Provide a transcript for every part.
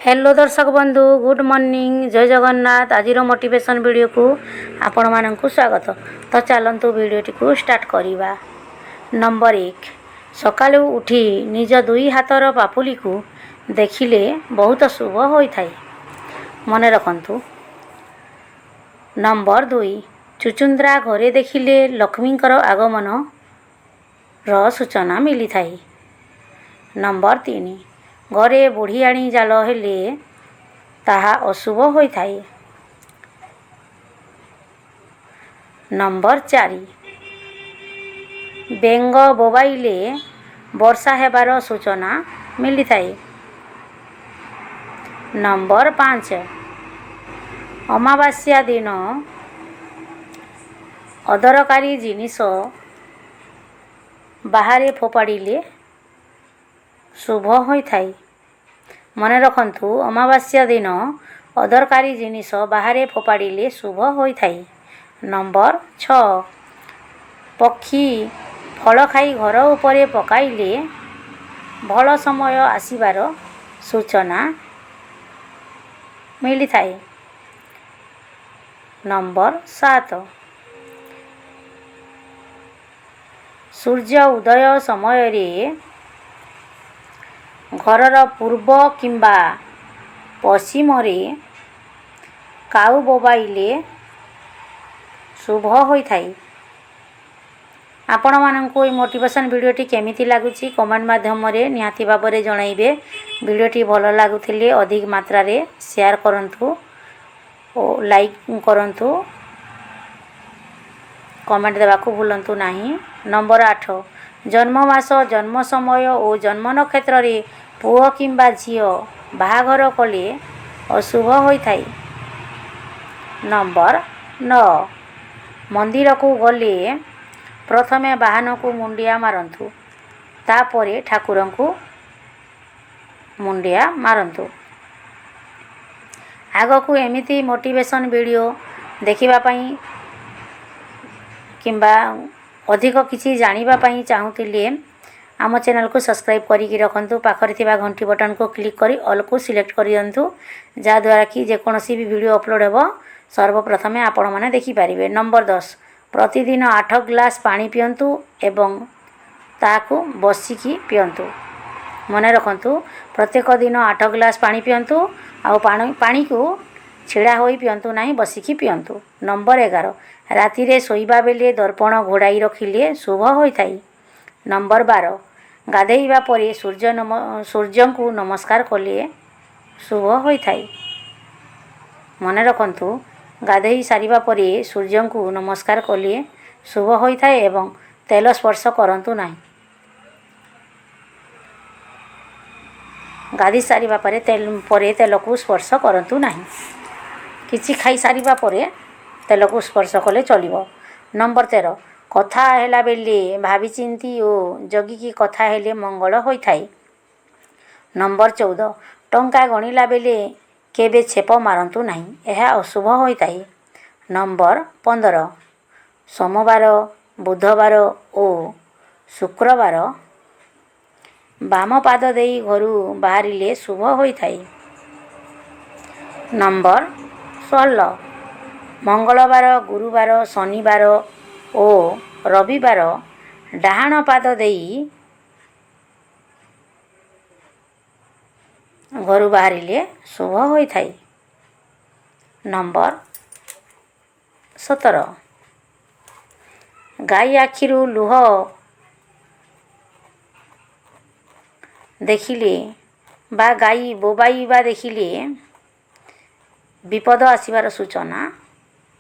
Hello दर्शक बंधु good morning जय जगन्नाथ आज मोटिवेशन वीडियो को आपण मानकु स्वागत। तो चलतु वीडियोटी को स्टार्ट करिबा। नंबर 1 सकाळु उठी निज दुई हाथर पापुली को देखिले बहुत शुभ होई थाई मने रखंतु। नंबर 2 चुचुंद्रा घरे देखिले लक्ष्मींकर आगमन र सूचना मिली थाई। नंबर 3 घरे बुढ़ियाणी जाल हेले ताहा अशुभ होई थाई। नंबर 4 बेंग बोबाइले वर्षा हेबार सूचना मिली थाई। नंबर 5 अमावास्या दिन अदरकारी जिनिस बाहरे फोपाड़िले शुभ होई थाई। मने रखंतु अमावास्या दिन अदरकारी जिनिस बाहरे फोपाड़िले शुभ होई थाई। नंबर 6 पक्षी फल खाई घर उपरे पकाइले भल समय आसीबार सूचना मिली थाई। नंबर 7 सूर्य उदय समय रे घरर पूर्व किंबा पश्चिम रे काऊ बोबाइले शुभ होई थाई। आपण माननको ई मोटिवेशन वीडियोटी केमिति लागुची कमेंट माध्यम रे निहाती भाबरे जणाइबे। वीडियोटी भलो लागुथिले अधिक मात्रा रे शेयर करंतु ओ लाइक करंतु कमेंट देबाकू भूलंतु नाही। नंबर 8 जन्म मास जन्म समय और जन्म नक्षत्र रे पुओ किंबा झियो बाहाघर कले अशुभ होई थाई। नंबर 9 मंदिर को गले प्रथमे बाहन को मुंडिया मारंतु तापरे ठाकुर को मुंडिया मारंतु। आगो को एमिति मोटिवेशन वीडियो देखिबा पई किंबा अधिक किसी जानिबा पई चाहूतिले आम चैनल को सब्सक्राइब करिकी रखंतु। पाखरे थिबा घंटी बटन को क्लिक करी ऑल को सिलेक्ट करि दंतु जा द्वारा कि जे कोनोसी भी वीडियो अपलोड हेबो सर्वप्रथमे आपण माने देखि पारिबे। नंबर 10 प्रतिदिन 8 ग्लास पानी पियंतु एवं ताकू बसिकी पियंतु। मने रखंतु प्रत्येक दिन 8 ग्लास पानी पियंतु आ पानी को छिड़ा होई पियंतु नाही बसिकी पियंतु। नंबर 11 राति रे सोइबा बेले दर्पण घोड़ाई रखिले शुभ होई थाई। नंबर 12 गाधेइबा परे सूर्य को नमस्कार कले शुभ होई थाई। मने रखंतु गाधेई सारिबा परे सूर्य को नमस्कार कले शुभ होई थाई एवं तेल स्पर्श करंतु नाही। गाधी सारिबा परे तेल को स्पर्श करंतु नाही। किछि खाई सारिबा परे तेल को स्पर्श कले चलिबो। नंबर 13 कथा हेला बेले भाभी चिंती ओ जगी की कथा हेले मंगल होई थाई। नंबर 14 टंका गणिला बेले केबे छेप मारंतु नाही एहा अशुभ होई थाई। नंबर 15 सोमवार बुधवार ओ शुक्रवार बाम पाद देई घरु बाहरिले शुभ होई थाई। नंबर 16 मंगलवार गुरुवार शनिवार ओ रविवार डाहाण पाद देई घरु बाहरिले शुभ होई थाई। नंबर 17 गाई आखिरु लुह देखिले बा गाई बोबाइबा देखिले विपद आसीबार सूचना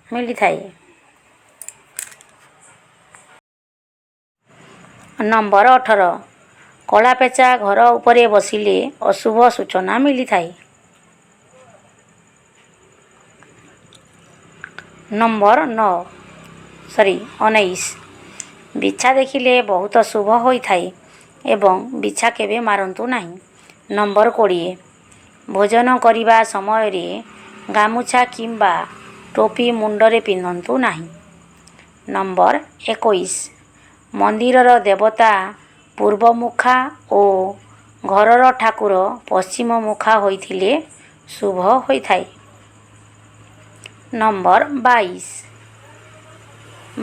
मिली थाई। नंबर 18 कला पेचा घर उपरे बसिले अशुभ सूचना मिली थाई। नंबर 19 बिछा देखिले बहुत शुभ होई थाई एवं बिछा केबे मारंतु नाही। नंबर 20 भोजन करिबा समय रे गामुछा किंबा टोपी मुंडरे पिंधंतु नाही। नंबर 21 मंदिरर देवता पूर्वमुखा ओ ଘରର ଠାକୁର ପଶ୍ଚିମ ମୁଖା ହୋଇଥିଲେ ଶୁଭ ହୋଇଥାଏ। ନମ୍ବର 22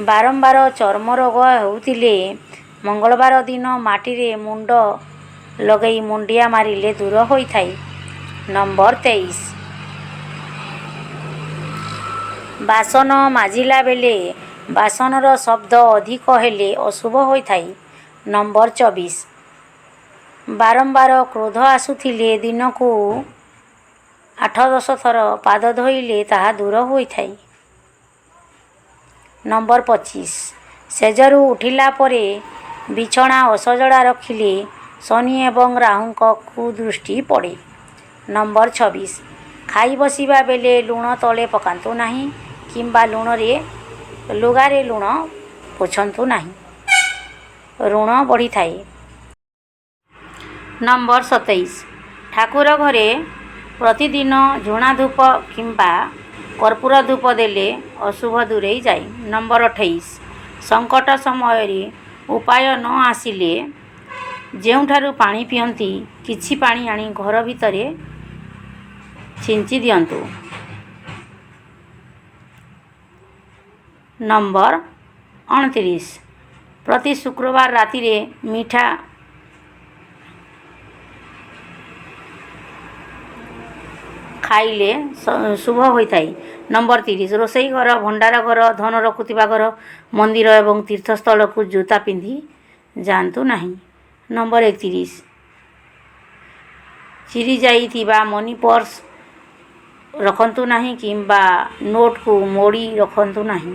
ବାରମ୍ବାର ଚର୍ମ ରୋଗ ହେଉଥିଲେ ମଙ୍ଗଳବାର ଦିନ ମାଟିରେ ମୁଣ୍ଡ ଲଗାଇ ମୁଣ୍ଡିଆ ମାରିଲେ ଦୂର ହୋଇଥାଏ। ନମ୍ବର 23 ବାସନ ମାଜିଲା ବେଳେ ବାସନର ଶବ୍ଦ ଅଧିକ ହେଲେ ଅଶୁଭ ହୋଇଥାଏ। ନମ୍ବର 24 ବାରମ୍ବାର କ୍ରୋଧ ଆସୁଥିଲେ ଦିନକୁ 8-10 ଥର ପାଦ ଧୋଇଲେ ତାହା ଦୂର ହୋଇଥାଏ। ନମ୍ବର 25 ସେଜରୁ ଉଠିଲା ପରେ ବିଛଣା ଅସଜଡ଼ା ରଖିଲେ ଶନି ଏବଂ ରାହୁଙ୍କ କୁଦୃଷ୍ଟି ପଡ଼େ। ନମ୍ବର 26 ଖାଇ ବସିବା ବେଳେ ଲୁଣ ତଳେ ପକାନ୍ତୁ ନାହିଁ କିମ୍ବା ଲୁଗାରେ ଲୁଣ ପୋଛନ୍ତୁ ନାହିଁ, ଋଣ ବଢ଼ିଥାଏ। ନମ୍ବର 27 ଠାକୁର ଘରେ ପ୍ରତିଦିନ ଝୁଣା ଧୂପ କିମ୍ବା କର୍ପୂର ଧୂପ ଦେଲେ ଅଶୁଭ ଦୂରେଇ ଯାଏ। ନମ୍ବର 28 ସଙ୍କଟ ସମୟରେ ଉପାୟ ନ ଆସିଲେ ଯେଉଁଠାରୁ ପାଣି ପିଅନ୍ତି କିଛି ପାଣି ଆଣି ଘର ଭିତରେ ଛିଞ୍ଚି ଦିଅନ୍ତୁ। ନମ୍ବର 29 ପ୍ରତି ଶୁକ୍ରବାର ରାତିରେ ମିଠା ଖାଇଲେ ଶୁଭ ହୋଇଥାଏ। ନମ୍ବର 30 ରୋଷେଇ ଘର, ଭଣ୍ଡାର ଘର, ଧନ ରଖୁଥିବା ଘର, ମନ୍ଦିର ଏବଂ ତୀର୍ଥସ୍ଥଳକୁ ଜୋତା ପିନ୍ଧି ଯାଆନ୍ତୁ ନାହିଁ। ନମ୍ବର 31 ଚିରି ଯାଇଥିବା ମନି ପର୍ସ ରଖନ୍ତୁ ନାହିଁ କିମ୍ବା ନୋଟକୁ ମୋଡ଼ି ରଖନ୍ତୁ ନାହିଁ।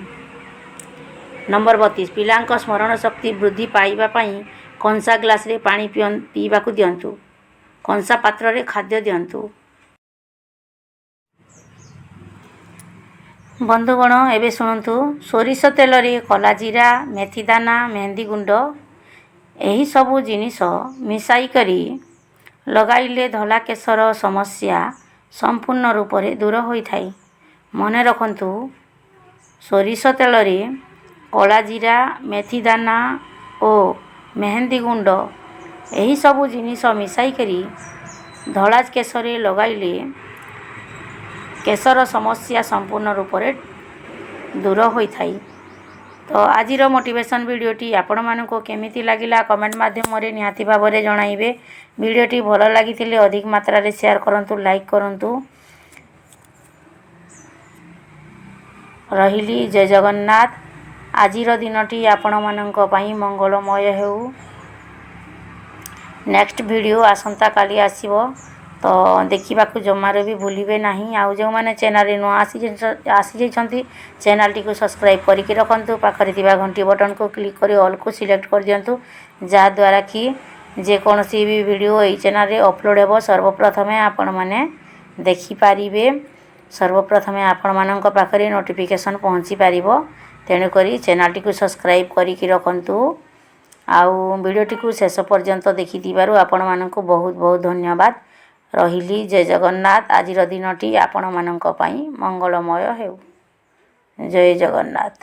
ନମ୍ବର 32 ପିଲାଙ୍କ ସ୍ମରଣ ଶକ୍ତି ବୃଦ୍ଧି ପାଇବା ପାଇଁ କଂସା ଗ୍ଲାସରେ ପାଣି ପିଇବାକୁ ଦିଅନ୍ତୁ, କଂସା ପାତ୍ରରେ ଖାଦ୍ୟ ଦିଅନ୍ତୁ। ବନ୍ଧୁଗଣ ଏବେ ଶୁଣନ୍ତୁ, ସୋରିଷ ତେଲରେ କଳାଜିରା, ମେଥିଦାନା, ମେହେନ୍ଦି ଗୁଣ୍ଡ ଏହିସବୁ ଜିନିଷ ମିଶାଇ କରି ଲଗାଇଲେ ଧଳା କେଶର ସମସ୍ୟା ସମ୍ପୂର୍ଣ୍ଣ ରୂପରେ ଦୂର ହୋଇଥାଏ। ମନେ ରଖନ୍ତୁ, ସୋରିଷ ତେଲରେ କଳାଜିରା, ମେଥିଦାନା ଓ ମେହେନ୍ଦି ଗୁଣ୍ଡ ଏହିସବୁ ଜିନିଷ ମିଶାଇ କରି ଧଳା କେଶରେ ଲଗାଇଲେ କେଶର ସମସ୍ୟା ସମ୍ପୂର୍ଣ୍ଣ ରୂପରେ ଦୂର ହୋଇଥାଏ। ତ ଆଜିର ମୋଟିଭେସନ୍ ଭିଡ଼ିଓଟି ଆପଣମାନଙ୍କୁ କେମିତି ଲାଗିଲା କମେଣ୍ଟ ମାଧ୍ୟମରେ ନିହାତି ଭାବରେ ଜଣାଇବେ। ଭିଡ଼ିଓଟି ଭଲ ଲାଗିଥିଲେ ଅଧିକ ମାତ୍ରାରେ ସେୟାର କରନ୍ତୁ, ଲାଇକ୍ କରନ୍ତୁ। ରହିଲି, ଜୟ ଜଗନ୍ନାଥ। ଆଜିର ଦିନଟି ଆପଣମାନଙ୍କ ପାଇଁ ମଙ୍ଗଳମୟ ହେଉ। ନେକ୍ସଟ ଭିଡ଼ିଓ ଆସନ୍ତାକାଲି ଆସିବ, ତ ଦେଖିବାକୁ ଜମାରୁ ବି ଭୁଲିବେ ନାହିଁ। ଆଉ ଯେଉଁମାନେ ଚ୍ୟାନେଲରେ ନୂଆ ଆସିଯାଇଛନ୍ତି ଚ୍ୟାନେଲଟିକୁ ସବସ୍କ୍ରାଇବ୍ କରିକି ରଖନ୍ତୁ। ପାଖରେ ଥିବା ଘଣ୍ଟି ବଟନକୁ କ୍ଲିକ୍ କରି ଅଲ୍କୁ ସିଲେକ୍ଟ କରିଦିଅନ୍ତୁ, ଯାହାଦ୍ୱାରା କି ଯେକୌଣସି ବି ଭିଡ଼ିଓ ଏହି ଚ୍ୟାନେଲରେ ଅପଲୋଡ଼ ହେବ ସର୍ବପ୍ରଥମେ ଆପଣମାନେ ଦେଖିପାରିବେ। ସର୍ବପ୍ରଥମେ ଆପଣମାନଙ୍କ ପାଖରେ ନୋଟିଫିକେସନ୍ ପହଞ୍ଚି ପାରିବ। ତେଣୁକରି ଚ୍ୟାନେଲଟିକୁ ସବସ୍କ୍ରାଇବ୍ କରିକି ରଖନ୍ତୁ। ଆଉ ଭିଡ଼ିଓଟିକୁ ଶେଷ ପର୍ଯ୍ୟନ୍ତ ଦେଖିଥିବାରୁ ଆପଣମାନଙ୍କୁ ବହୁତ ବହୁତ ଧନ୍ୟବାଦ। ରହିଲି, ଜୟ ଜଗନ୍ନାଥ। ଆଜିର ଦିନଟି ଆପଣମାନଙ୍କ ପାଇଁ ମଙ୍ଗଳମୟ ହେଉ। ଜୟ ଜଗନ୍ନାଥ।